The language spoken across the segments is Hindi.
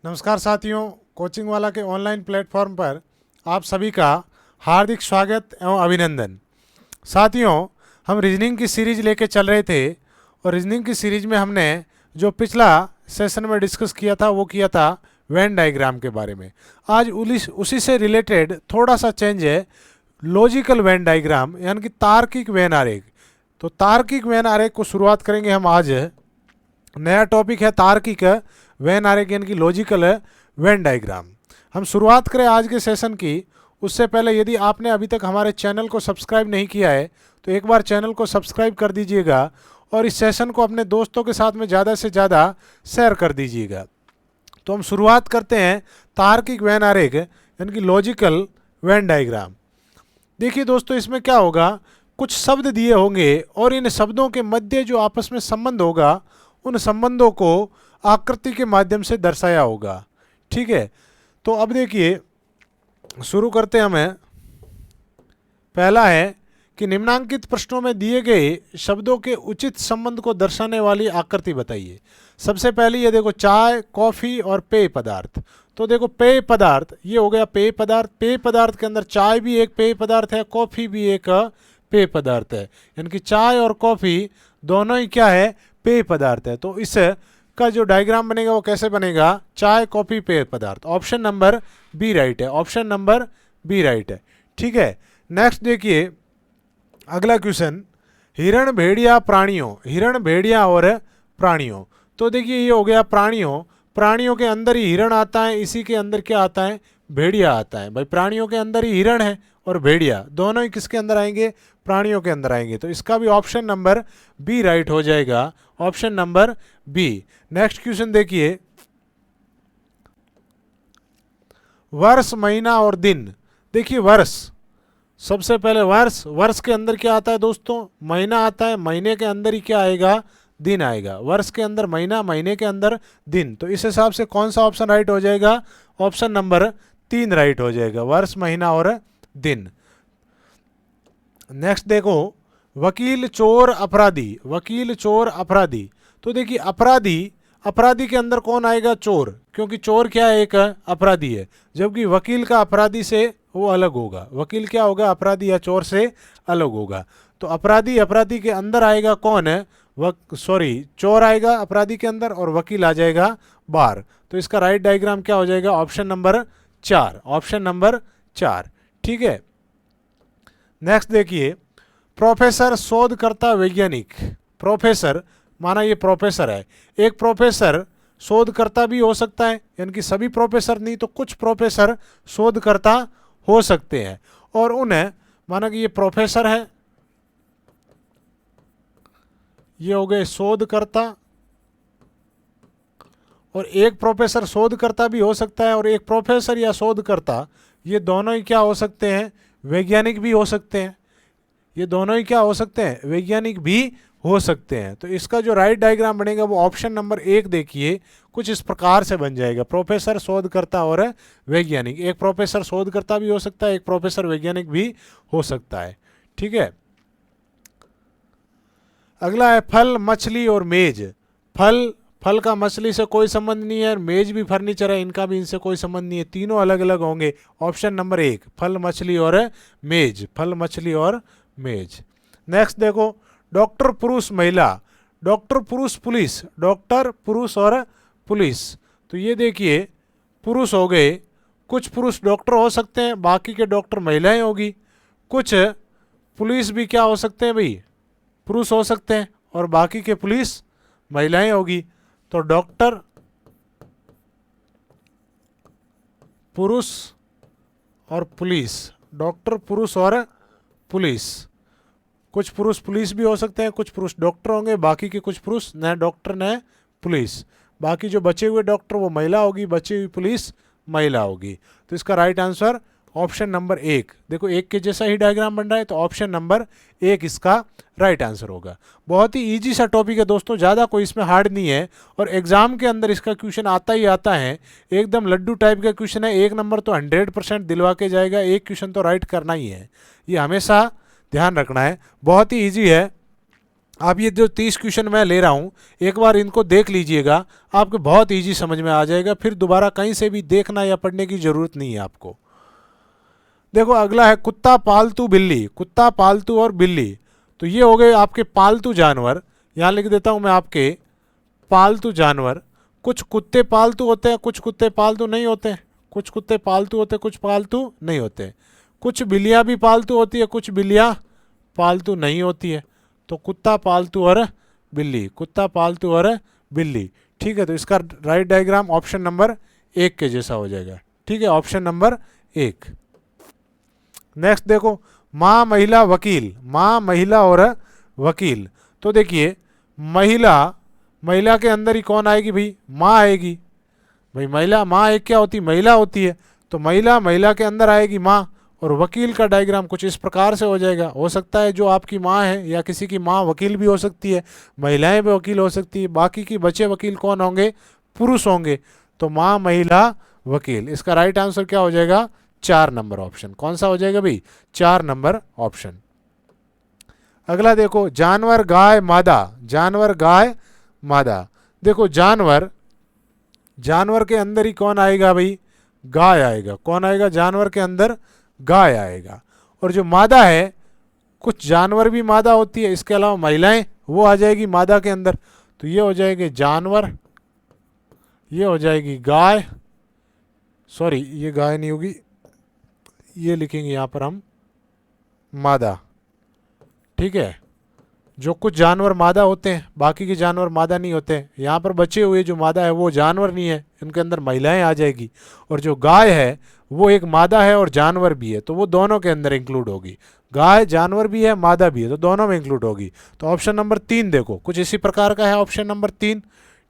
नमस्कार साथियों, कोचिंग वाला के ऑनलाइन प्लेटफॉर्म पर आप सभी का हार्दिक स्वागत एवं अभिनंदन। साथियों, हम रीजनिंग की सीरीज लेके चल रहे थे और रीजनिंग की सीरीज में हमने जो पिछला सेशन में डिस्कस किया था वो किया था वेन डायग्राम के बारे में। आज उसी से रिलेटेड थोड़ा सा चेंज है, लॉजिकल वेन डायग्राम यानी कि तार्किक वेन आरेख। तो तार्किक वेन आरेख को शुरुआत करेंगे हम आज। नया टॉपिक है तार्किक वेन आरेख यानी कि लॉजिकल वेन डायग्राम। हम शुरुआत करें आज के सेशन की, उससे पहले यदि आपने अभी तक हमारे चैनल को सब्सक्राइब नहीं किया है तो एक बार चैनल को सब्सक्राइब कर दीजिएगा और इस सेशन को अपने दोस्तों के साथ में ज़्यादा से ज़्यादा शेयर कर दीजिएगा। तो हम शुरुआत करते हैं तार्किक वेन आरेख यानी कि लॉजिकल वेन डायग्राम। देखिए दोस्तों, इसमें क्या होगा, कुछ शब्द दिए होंगे और इन शब्दों के मध्य जो आपस में संबंध होगा उन संबंधों को आकृति के माध्यम से दर्शाया होगा। ठीक है, तो अब देखिए शुरू करते हैं। हमें पहला है कि निम्नांकित प्रश्नों में दिए गए शब्दों के उचित संबंध को दर्शाने वाली आकृति बताइए। सबसे पहले ये देखो, चाय, कॉफ़ी और पेय पदार्थ। तो देखो पेय पदार्थ ये हो गया पेय पदार्थ। पेय पदार्थ के अंदर चाय भी एक पेय पदार्थ है, कॉफ़ी भी एक पेय पदार्थ है, यानी कि चाय और कॉफ़ी दोनों ही क्या है, पेय पदार्थ है। तो इस का जो डायग्राम बनेगा वो कैसे बनेगा, चाय कॉफ़ी पेय पदार्थ। ऑप्शन नंबर बी राइट है, ऑप्शन नंबर बी राइट है। ठीक है, नेक्स्ट देखिए अगला क्वेश्चन, हिरण भेड़िया प्राणियों, हिरण भेड़िया और प्राणियों। तो देखिए ये हो गया प्राणियों, प्राणियों के अंदर ही हिरण आता है, इसी के अंदर क्या आता है, भेड़िया आता है। भाई प्राणियों के अंदर ही हिरण है और भेड़िया दोनों ही किसके अंदर आएंगे, प्राणियों के अंदर आएंगे। तो इसका भी ऑप्शन नंबर बी राइट हो जाएगा, option number B. Next question देखिए, वर्ष, महीना और दिन। देखिए वर्ष, सबसे पहले वर्ष, वर्ष के अंदर क्या आता है दोस्तों, महीना आता है, महीने के अंदर ही क्या आएगा, दिन आएगा। वर्ष के अंदर महीना, महीने के अंदर दिन। तो इस हिसाब से कौन सा ऑप्शन राइट हो जाएगा, ऑप्शन नंबर 3 राइट हो जाएगा, वर्ष, महीना और दिन। नेक्स्ट देखो, वकील, चोर, अपराधी, वकील, चोर, अपराधी। तो देखिए अपराधी, अपराधी के अंदर कौन आएगा, चोर, क्योंकि चोर क्या है, एक अपराधी है। जबकि वकील का अपराधी से वो अलग होगा, वकील क्या होगा, अपराधी या चोर से अलग होगा। तो अपराधी, अपराधी के अंदर आएगा कौन है, चोर आएगा अपराधी के अंदर और वकील आ जाएगा बाहर। तो इसका राइट डायग्राम क्या हो जाएगा, ऑप्शन नंबर 4, ऑप्शन नंबर 4। ठीक है, नेक्स्ट देखिए, प्रोफेसर, शोधकर्ता, वैज्ञानिक। प्रोफेसर माना ये प्रोफेसर है, एक प्रोफेसर शोधकर्ता भी हो सकता है, यानी कि सभी प्रोफेसर नहीं तो कुछ प्रोफेसर शोधकर्ता हो सकते हैं। और उन्हें माना कि ये प्रोफेसर है, ये हो गए शोधकर्ता, और एक प्रोफेसर शोधकर्ता भी हो सकता है और एक प्रोफेसर या शोधकर्ता ये दोनों ही क्या हो सकते हैं, वैज्ञानिक भी हो सकते हैं। ये दोनों ही क्या हो सकते हैं, वैज्ञानिक भी हो सकते हैं। तो इसका जो राइट डायग्राम बनेगा वो ऑप्शन नंबर 1 देखिए कुछ इस प्रकार से बन जाएगा, प्रोफेसर, शोधकर्ता और वैज्ञानिक। एक प्रोफेसर शोधकर्ता भी हो सकता है, एक प्रोफेसर वैज्ञानिक भी हो सकता है। ठीक है, अगला है फल, मछली और मेज। फल, फल का मछली से कोई संबंध नहीं है, मेज भी फर्नीचर है, इनका भी इनसे कोई संबंध नहीं है, तीनों अलग अलग होंगे। ऑप्शन नंबर 1 फल, मछली और मेज, फल, मछली और मेज। नेक्स्ट देखो, डॉक्टर, पुरुष, महिला, डॉक्टर, पुरुष, पुलिस, डॉक्टर, पुरुष और पुलिस। तो ये देखिए पुरुष हो गए, कुछ पुरुष डॉक्टर हो सकते हैं, बाकी के डॉक्टर महिलाएं होगी। कुछ पुलिस भी क्या हो सकते हैं भाई, पुरुष हो सकते हैं और बाकी के पुलिस महिलाएं होगी। तो डॉक्टर, पुरुष और पुलिस, डॉक्टर, पुरुष और पुलिस। कुछ पुरुष पुलिस भी हो सकते हैं, कुछ पुरुष डॉक्टर होंगे, बाकी के कुछ पुरुष न डॉक्टर न पुलिस। बाकी जो बचे हुए डॉक्टर वो महिला होगी, बची हुई पुलिस महिला होगी। तो इसका राइट आंसर ऑप्शन नंबर 1। देखो एक के जैसा ही डायग्राम बन रहा है, तो ऑप्शन नंबर 1 इसका राइट आंसर होगा। बहुत ही इजी सा टॉपिक है दोस्तों, ज़्यादा कोई इसमें हार्ड नहीं है और एग्जाम के अंदर इसका क्वेश्चन आता ही आता है। एकदम लड्डू टाइप का क्वेश्चन है, 1 नंबर तो 100% दिलवा के जाएगा, एक क्वेश्चन तो राइट करना ही है, ये हमेशा ध्यान रखना है। बहुत ही ईजी है, आप ये जो 30 क्वेश्चन मैं ले रहा हूँ एक बार इनको देख लीजिएगा, आपको बहुत इजी समझ में आ जाएगा, फिर दोबारा कहीं से भी देखना या पढ़ने की ज़रूरत नहीं है आपको। देखो अगला है कुत्ता, पालतू, बिल्ली। कुत्ता, पालतू और बिल्ली, तो ये हो गए आपके पालतू जानवर। यहाँ लिख देता हूँ मैं आपके पालतू जानवर। कुछ कुत्ते पालतू होते हैं, कुछ कुत्ते पालतू नहीं होते, कुछ कुत्ते पालतू होते, कुछ पालतू नहीं होते। कुछ बिल्लियाँ भी पालतू होती है, कुछ बिल्लियाँ पालतू नहीं होती है। तो कुत्ता, पालतू और बिल्ली, कुत्ता, पालतू और बिल्ली। ठीक है, तो इसका राइट डायग्राम ऑप्शन नंबर 1 के जैसा हो जाएगा। ठीक है, ऑप्शन नंबर 1। नेक्स्ट देखो माँ, महिला, वकील। माँ, महिला और वकील, तो देखिए महिला, महिला के अंदर ही कौन आएगी भाई? माँ आएगी भाई। महिला, माँ एक क्या होती? महिला होती है। तो महिला, महिला के अंदर आएगी माँ। और वकील का डायग्राम कुछ इस प्रकार से हो जाएगा। हो सकता है जो आपकी माँ है या किसी की माँ वकील भी हो सकती है, महिलाएं भी वकील हो सकती है, बाकी की बचे वकील कौन होंगे? पुरुष होंगे। तो माँ, महिला, वकील, इसका राइट आंसर क्या हो जाएगा? 4 नंबर ऑप्शन। कौन सा हो जाएगा भाई? 4 नंबर ऑप्शन। अगला देखो जानवर, गाय, मादा। जानवर, गाय, मादा। देखो जानवर, जानवर के अंदर ही कौन आएगा भाई? गाय आएगा। कौन आएगा जानवर के अंदर? गाय आएगा। और जो मादा है, कुछ जानवर भी मादा होती है, इसके अलावा महिलाएं, वो आ जाएगी मादा के अंदर। तो ये हो जाएगी जानवर, ये हो जाएगी गाय, सॉरी ये गाय नहीं होगी, ये लिखेंगे यहाँ पर हम मादा। ठीक है, जो कुछ जानवर मादा होते हैं, बाकी के जानवर मादा नहीं होते हैं। यहाँ पर बचे हुए जो मादा है वो जानवर नहीं है, इनके अंदर महिलाएं आ जाएगी। और जो गाय है वो एक मादा है और जानवर भी है, तो वो दोनों के अंदर इंक्लूड होगी। गाय जानवर भी है, मादा भी है, तो दोनों में इंक्लूड होगी। तो ऑप्शन नंबर 3 देखो कुछ इसी प्रकार का है, ऑप्शन नंबर 3।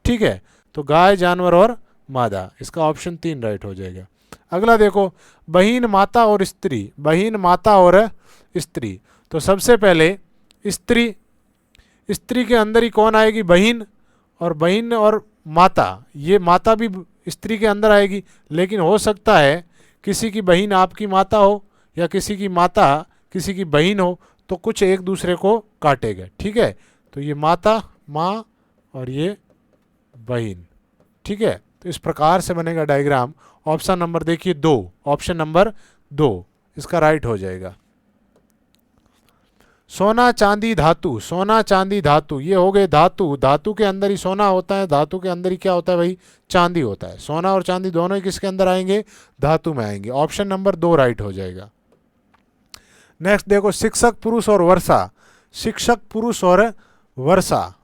ठीक है, तो गाय, जानवर और मादा, इसका ऑप्शन 3 राइट हो जाएगा। अगला देखो बहीन, माता और स्त्री। बहीन, माता और स्त्री, तो सबसे पहले स्त्री, स्त्री के अंदर ही कौन आएगी? बहन। और बहन और माता, ये माता भी स्त्री के अंदर आएगी। लेकिन हो सकता है किसी की बहन आपकी माता हो या किसी की माता किसी की बहन हो, तो कुछ एक दूसरे को काटेगा। ठीक है, तो ये माता, माँ, और ये बहन। ठीक है, तो इस प्रकार से बनेगा डायग्राम। ऑप्शन नंबर देखिए 2, ऑप्शन नंबर 2 इसका राइट हो जाएगा। सोना, चांदी, धातु। सोना, चांदी, धातु, ये हो गए धातु। धातु के अंदर ही सोना होता है, धातु के अंदर ही क्या होता है भाई? चांदी होता है। सोना और चांदी दोनों ही किसके अंदर आएंगे? धातु में आएंगे। ऑप्शन नंबर 2 राइट हो जाएगा। नेक्स्ट देखो शिक्षक, पुरुष और वर्षा। शिक्षक, पुरुष और वर्षा,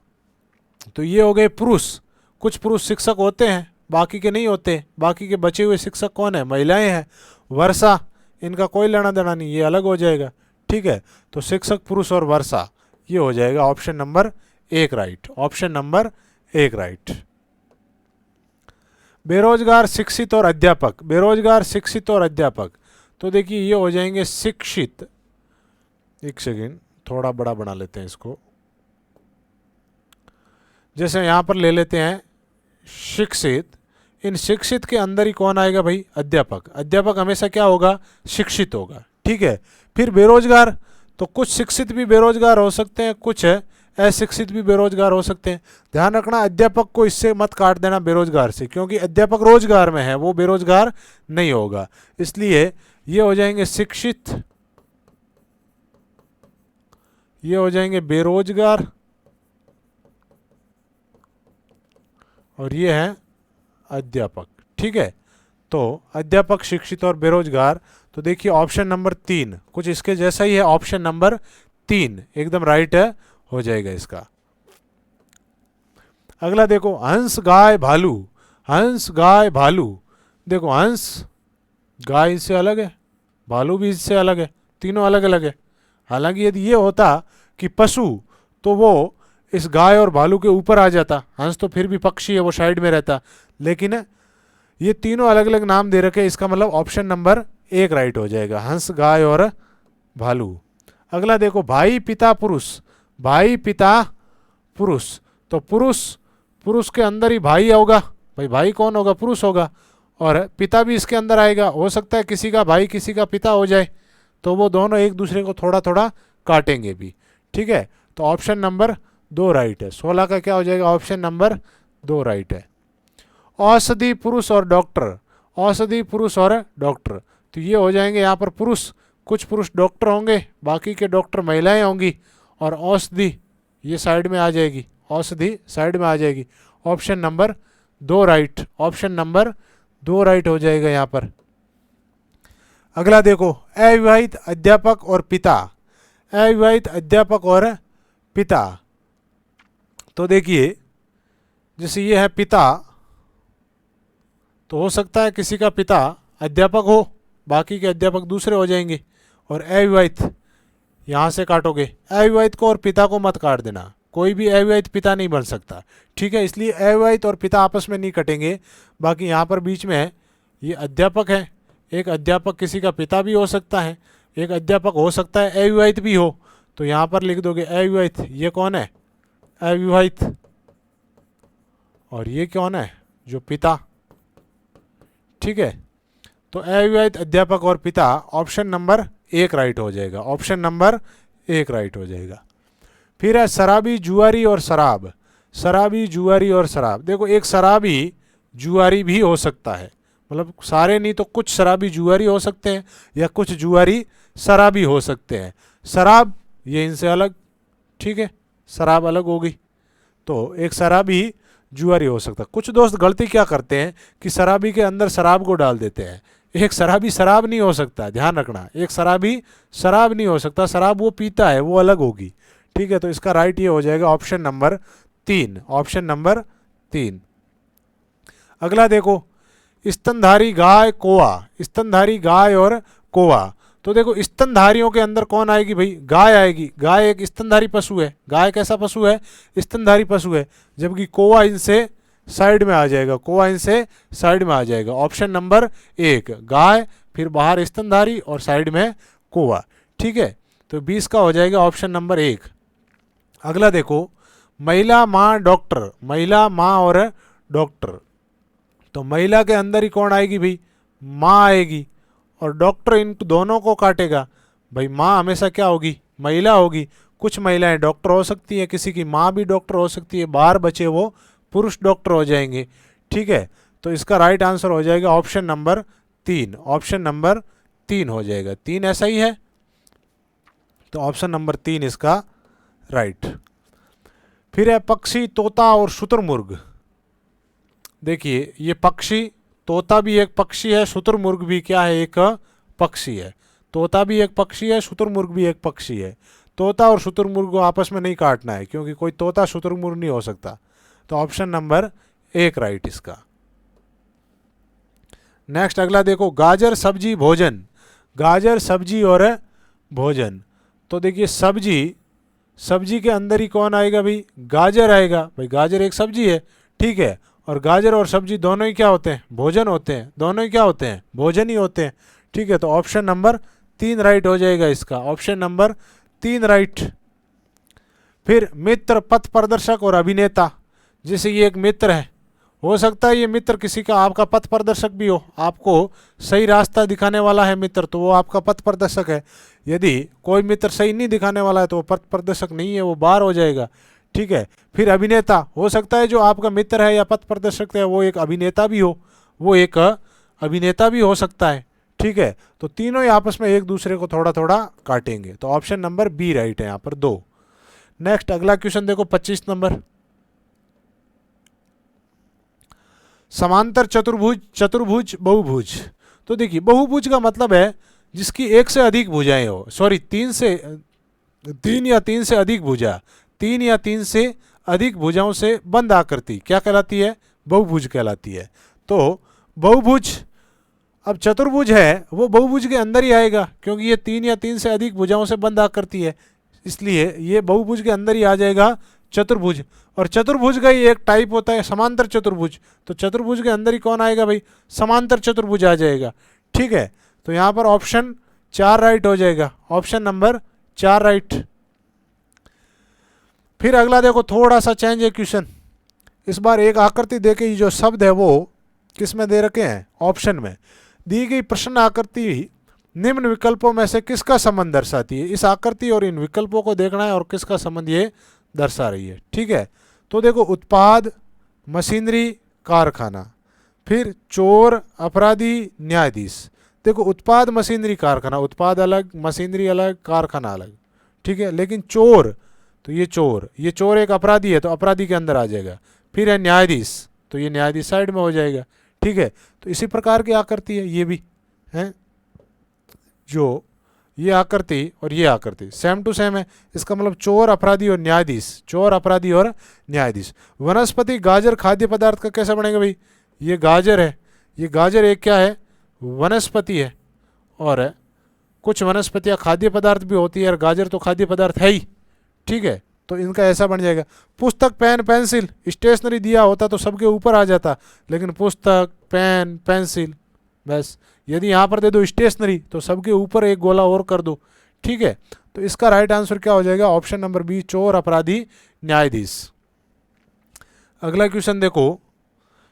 तो ये हो गए पुरुष। कुछ पुरुष शिक्षक होते हैं, बाकी के नहीं होते। बाकी के बचे हुए शिक्षक कौन है? महिलाएं हैं। वर्षा, इनका कोई लेना देना नहीं, ये अलग हो जाएगा। ठीक है, तो शिक्षक, पुरुष और वर्षा, ये हो जाएगा option number 1 right. Option number 1 right. बेरोजगार, शिक्षित और अध्यापक। बेरोजगार, शिक्षित और अध्यापक, तो देखिए ये हो जाएंगे शिक्षित। एक सेकेंड, थोड़ा बड़ा बना लेते हैं इसको। जैसे यहां पर ले लेते हैं शिक्षित, इन शिक्षित के अंदर ही कौन आएगा भाई? अध्यापक। अध्यापक हमेशा क्या होगा? शिक्षित होगा। ठीक है, फिर बेरोजगार, तो कुछ शिक्षित भी बेरोजगार हो सकते हैं, कुछ अशिक्षित भी बेरोजगार हो सकते हैं। ध्यान रखना अध्यापक को इससे मत काट देना बेरोजगार से, क्योंकि अध्यापक रोजगार में है, वो बेरोजगार नहीं होगा। इसलिए ये हो जाएंगे शिक्षित, ये हो जाएंगे बेरोजगार, और ये है अध्यापक। ठीक है, तो अध्यापक, शिक्षित और बेरोजगार, तो देखिए ऑप्शन नंबर 3 कुछ इसके जैसा ही है। ऑप्शन नंबर 3 एकदम राइट है, हो जाएगा इसका। अगला देखो हंस, गाय, भालू। हंस, गाय, भालू, देखो हंस, गाय इससे अलग है, भालू भी इससे अलग है, तीनों अलग अलग है। हालांकि यदि ये होता कि पशु, तो वो इस गाय और भालू के ऊपर आ जाता। हंस तो फिर भी पक्षी है, वो साइड में रहता। लेकिन ये तीनों अलग अलग नाम दे रखे, इसका मतलब ऑप्शन नंबर 1 राइट हो जाएगा, हंस, गाय और भालू। अगला देखो भाई, पिता, पुरुष। भाई, पिता, पुरुष, तो पुरुष, पुरुष के अंदर ही भाई होगा भाई। भाई कौन होगा? पुरुष होगा। और पिता भी इसके अंदर आएगा। हो सकता है किसी का भाई किसी का पिता हो जाए, तो वो दोनों एक दूसरे को थोड़ा थोड़ा काटेंगे भी। ठीक है, तो ऑप्शन नंबर दो राइट है। 16 का क्या हो जाएगा? ऑप्शन नंबर 2 राइट है। औषधि पुरुष और डॉक्टर, औषधि पुरुष और डॉक्टर, तो ये हो जाएंगे यहाँ पर पुरुष, कुछ पुरुष डॉक्टर होंगे, बाकी के डॉक्टर महिलाएं होंगी, और औषधि ये साइड में आ जाएगी, औषधि साइड में आ जाएगी। Option number 2 right, option number 2 right हो जाएगा यहाँ पर। अगला देखो, अविवाहित अध्यापक और पिता, अविवाहित अध्यापक और पिता, तो देखिए जैसे ये है पिता, तो हो सकता है किसी का पिता अध्यापक हो, बाकी के अध्यापक दूसरे हो जाएंगे। और अविवाहित यहाँ से काटोगे, अविवाहित को और पिता को मत काट देना, कोई भी अविवाहित पिता नहीं बन सकता, ठीक है। इसलिए अविवाहित और पिता आपस में नहीं कटेंगे। बाकी यहाँ पर बीच में है, ये अध्यापक है, एक अध्यापक किसी का पिता भी हो सकता है, एक अध्यापक हो सकता है अविवाहित भी हो, तो यहाँ पर लिख दोगे अविवाहित, ये कौन है? अविवाहित। और ये कौन है? जो पिता, ठीक है। तो अविवाहित अध्यापक और पिता, ऑप्शन नंबर 1 राइट हो जाएगा, ऑप्शन नंबर 1 राइट हो जाएगा। फिर है शराबी, जुआरी और शराब, शराबी, जुआरी और शराब। देखो एक शराबी जुआरी भी हो सकता है, मतलब सारे नहीं तो कुछ शराबी जुआरी हो सकते हैं, या कुछ जुआरी शराबी हो सकते हैं। शराब ये इनसे अलग, ठीक है, शराब अलग होगी, तो एक शराबी जुआरी हो सकता है। कुछ दोस्त गलती क्या करते हैं कि शराबी के अंदर शराब को डाल देते हैं। एक शराबी शराब नहीं हो सकता, ध्यान रखना, एक शराबी शराब नहीं हो सकता, शराब वो पीता है, वो अलग होगी, ठीक है। तो इसका राइट ये हो जाएगा ऑप्शन नंबर 3, ऑप्शन नंबर 3। अगला देखो, स्तनधारी गाय, कोआ, स्तनधारी गाय और कोआ, तो देखो स्तनधारियों के अंदर कौन आएगी भाई? गाय आएगी। गाय एक स्तनधारी पशु है, गाय कैसा पशु है? स्तनधारी पशु है, जबकि कोआ इनसे साइड में आ जाएगा, कोआ इनसे साइड में आ जाएगा। ऑप्शन नंबर 1 गाय, फिर बाहर स्तनधारी और साइड में कोआ, ठीक है। तो 20 का हो जाएगा ऑप्शन नंबर 1। अगला देखो, महिला, माँ, डॉक्टर, महिला, माँ और डॉक्टर, तो महिला के अंदर ही कौन आएगी भाई? माँ आएगी, और डॉक्टर इन दोनों को काटेगा। भाई माँ हमेशा क्या होगी? महिला होगी। कुछ महिलाएं डॉक्टर हो सकती हैं, किसी की माँ भी डॉक्टर हो सकती है, बाहर बचे वो पुरुष डॉक्टर हो जाएंगे, ठीक है। तो इसका राइट आंसर हो जाएगा ऑप्शन नंबर 3, ऑप्शन नंबर 3 हो जाएगा। 3 ऐसा ही है, तो ऑप्शन नंबर 3 इसका राइट। फिर है पक्षी, तोता और शुतुरमुर्ग। देखिए ये पक्षी, तोता भी एक पक्षी है, शुतुरमुर्ग भी क्या है? एक पक्षी है। तोता भी एक पक्षी है, शुतुरमुर्ग भी एक पक्षी है। तोता और शुतुरमुर्ग को आपस में नहीं काटना है, क्योंकि कोई तोता शुतुरमुर्ग नहीं हो सकता। तो ऑप्शन नंबर 1 राइट इसका। नेक्स्ट अगला देखो, गाजर, सब्जी, भोजन, गाजर, सब्जी और भोजन, तो देखिए सब्जी, सब्जी के अंदर ही कौन आएगा भाई? गाजर आएगा। भाई गाजर एक सब्जी है, ठीक है, और गाजर और सब्जी दोनों ही क्या होते हैं? भोजन होते हैं, दोनों ही क्या होते हैं? भोजन ही होते हैं, ठीक है। तो ऑप्शन नंबर 3 राइट हो जाएगा इसका, ऑप्शन नंबर 3 राइट। फिर मित्र, पथ प्रदर्शक और अभिनेता, जैसे ये एक मित्र है, हो सकता है ये मित्र किसी का आपका पथ प्रदर्शक भी हो, आपको सही रास्ता दिखाने वाला है मित्र, तो वो आपका पथ प्रदर्शक है। यदि कोई मित्र सही नहीं दिखाने वाला है तो वो पथ प्रदर्शक नहीं है, वो बाहर हो जाएगा, ठीक है। फिर अभिनेता, हो सकता है जो आपका मित्र है या पथ प्रदर्शक है वो एक अभिनेता भी हो, वो एक अभिनेता भी हो सकता है, ठीक है। तो तीनों ही आपस में एक दूसरे को थोड़ा थोड़ा काटेंगे, तो ऑप्शन नंबर बी राइट है यहाँ पर 2। नेक्स्ट अगला क्वेश्चन देखो 25 नंबर, समांतर चतुर्भुज, चतुर्भुज, बहुभुज। तो देखिए बहुभुज का मतलब है जिसकी एक से अधिक भुजाएं हो, सॉरी 3 या 3 से अधिक भुजा, 3 या 3 से अधिक भुजाओं से बंद आकृति क्या कहलाती है? बहुभुज कहलाती है। तो बहुभुज, अब चतुर्भुज है वो बहुभुज के अंदर ही आएगा, क्योंकि ये 3 या 3 से अधिक भुजाओं से बंद आकृति है, इसलिए ये बहुभुज के अंदर ही आ जाएगा चतुर्भुज। और चतुर्भुज का ही एक टाइप होता है समांतर चतुर्भुज, तो चतुर्भुज के अंदर ही कौन आएगा भाई? समांतर चतुर्भुज आ जाएगा, ठीक है। तो यहाँ पर ऑप्शन 4 राइट हो जाएगा, ऑप्शन नंबर 4 राइट। फिर अगला देखो, थोड़ा सा चेंज है क्वेश्चन, इस बार एक आकृति देके जो शब्द है वो किस में दे रखे हैं? ऑप्शन में। दी गई प्रश्न आकृति निम्न विकल्पों में से किसका संबंध दर्शाती है? इस आकृति और इन विकल्पों को देखना है और किसका संबंध ये दर्शा रही है। ठीक है, तो देखो उत्पाद, मशीनरी, कारखाना, फिर चोर, अपराधी, न्यायाधीश। देखो उत्पाद, मशीनरी, कारखाना, उत्पाद अलग, मशीनरी अलग, कारखाना अलग। ठीक है, लेकिन चोर, तो ये चोर एक अपराधी है तो अपराधी के अंदर आ जाएगा। फिर है न्यायाधीश, तो ये न्यायाधीश साइड में हो जाएगा। ठीक है, तो इसी प्रकार की आकृति है ये भी है, जो ये आकृति और ये आकृति सेम टू सेम है। इसका मतलब चोर, अपराधी और न्यायाधीश, चोर, अपराधी और न्यायाधीश। वनस्पति, गाजर, खाद्य पदार्थ का कैसे बनेगा भाई? ये गाजर है, ये गाजर एक क्या है? वनस्पति है, और कुछ वनस्पतियाँ खाद्य पदार्थ भी होती है, और गाजर तो खाद्य पदार्थ है ही। ठीक है, तो इनका ऐसा बन जाएगा। पुस्तक, पेन, पेंसिल, स्टेशनरी दिया होता तो सबके ऊपर आ जाता, लेकिन पुस्तक, पेन, पेंसिल, बस यदि यहाँ पर दे दो स्टेशनरी तो सबके ऊपर एक गोला और कर दो। ठीक है, तो इसका राइट आंसर क्या हो जाएगा? ऑप्शन नंबर बी, चोर, अपराधी, न्यायाधीश। अगला क्वेश्चन देखो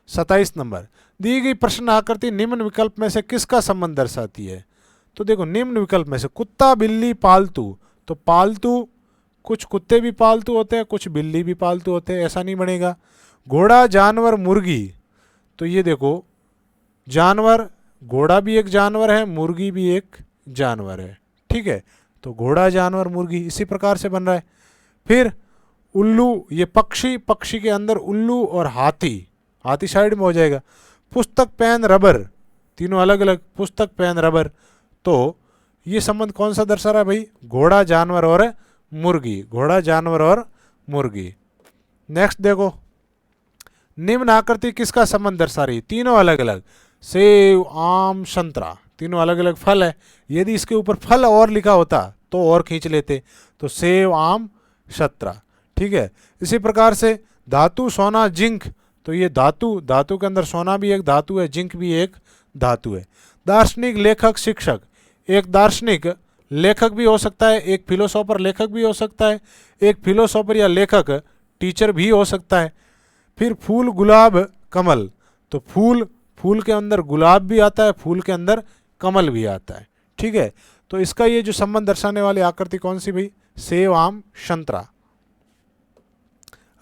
27 नंबर। दी गई प्रश्न आकृति निम्न विकल्प में से किसका संबंध दर्शाती है? तो देखो निम्न विकल्प में से कुत्ता, बिल्ली, पालतू। तो पालतू, कुछ कुत्ते भी पालतू होते हैं, कुछ बिल्ली भी पालतू होते हैं, ऐसा नहीं बनेगा। घोड़ा, जानवर, मुर्गी। तो ये देखो जानवर, घोड़ा भी एक जानवर है, मुर्गी भी एक जानवर है। ठीक है, तो घोड़ा, जानवर, मुर्गी इसी प्रकार से बन रहा है। फिर उल्लू, ये पक्षी, पक्षी के अंदर उल्लू और हाथी, हाथी साइड में हो जाएगा। पुस्तक, पेन, रबर, तीनों अलग अलग, पुस्तक, पेन, रबर। तो ये संबंध कौन सा दर्शा रहा है भाई? घोड़ा, जानवर और मुर्गी, घोड़ा, जानवर और मुर्गी। नेक्स्ट देखो, निम्न आकृति किसका संबंध दर्शा रही है? तीनों अलग अलग, सेब, आम, संतरा, तीनों अलग अलग फल है। यदि इसके ऊपर फल और लिखा होता तो और खींच लेते, तो सेब, आम, संतरा। ठीक है, इसी प्रकार से धातु, सोना, जिंक। तो ये धातु, धातु के अंदर सोना भी एक धातु है, जिंक भी एक धातु है। दार्शनिक, लेखक, शिक्षक। एक दार्शनिक लेखक भी हो सकता है, एक फिलोसोफर लेखक भी हो सकता है, एक फिलोसोफर या लेखक टीचर भी हो सकता है। फिर फूल, गुलाब, कमल। तो फूल, फूल के अंदर गुलाब भी आता है, फूल के अंदर कमल भी आता है। ठीक है, तो इसका ये जो संबंध दर्शाने वाली आकृति कौन सी भाई? सेब, आम, संतरा।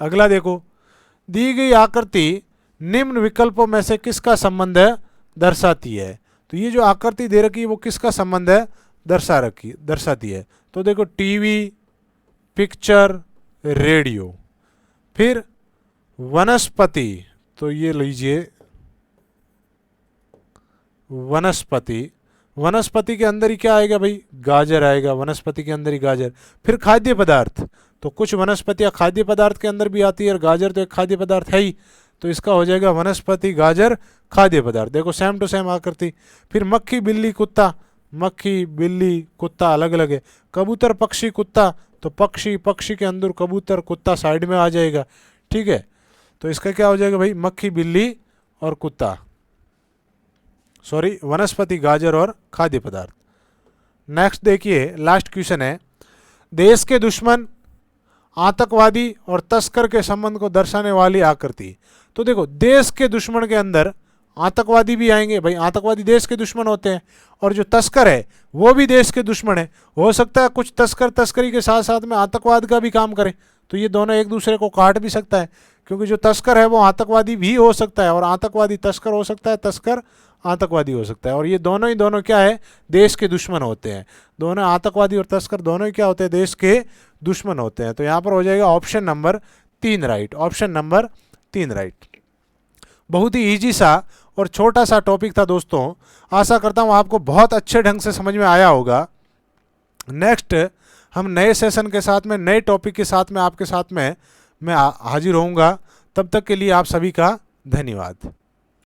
अगला देखो, दी गई आकृति निम्न विकल्पों में से किसका संबंध दर्शाती है? तो ये जो आकृति दे रखी है वो किसका संबंध है दर्शाती है? तो देखो टीवी, पिक्चर, रेडियो। फिर वनस्पति, तो ये लीजिए वनस्पति, वनस्पति के अंदर ही क्या आएगा भाई? गाजर आएगा, वनस्पति के अंदर ही गाजर। फिर खाद्य पदार्थ, तो कुछ वनस्पतियाँ खाद्य पदार्थ के अंदर भी आती है, और गाजर तो एक खाद्य पदार्थ है ही, तो इसका हो जाएगा वनस्पति, गाजर, खाद्य पदार्थ। देखो सेम टू सेम आकृति। फिर मक्खी, बिल्ली, कुत्ता। मक्खी, बिल्ली, कुत्ता अलग अलग है। कबूतर, पक्षी, कुत्ता। तो पक्षी, पक्षी के अंदर कबूतर, कुत्ता साइड में आ जाएगा। ठीक है, तो इसका क्या हो जाएगा भाई? मक्खी, बिल्ली और कुत्ता, सॉरी वनस्पति, गाजर और खाद्य पदार्थ। नेक्स्ट देखिए, लास्ट क्वेश्चन है, देश के दुश्मन, आतंकवादी और तस्कर के संबंध को दर्शाने वाली आकृति। तो देखो देश के दुश्मन के अंदर आतंकवादी भी आएंगे भाई, आतंकवादी देश के दुश्मन होते हैं, और जो तस्कर है वो भी देश के दुश्मन है। हो सकता है कुछ तस्कर तस्करी के साथ साथ में आतंकवाद का भी काम करे, तो ये दोनों एक दूसरे को काट भी सकता है, क्योंकि जो तस्कर है वो आतंकवादी भी हो सकता है, और आतंकवादी तस्कर हो सकता है, तस्कर आतंकवादी हो सकता है। और ये दोनों ही दोनों क्या है? देश के दुश्मन होते हैं। दोनों आतंकवादी और तस्कर दोनों ही क्या होते हैं? देश के दुश्मन होते हैं। तो यहाँ पर हो जाएगा option number 3 right, option number 3 right. बहुत ही ईजी सा और छोटा सा टॉपिक था दोस्तों, आशा करता हूँ आपको बहुत अच्छे ढंग से समझ में आया होगा। नेक्स्ट हम नए सेशन के साथ में, नए टॉपिक के साथ में आपके साथ में मैं हाजिर होऊंगा। तब तक के लिए आप सभी का धन्यवाद।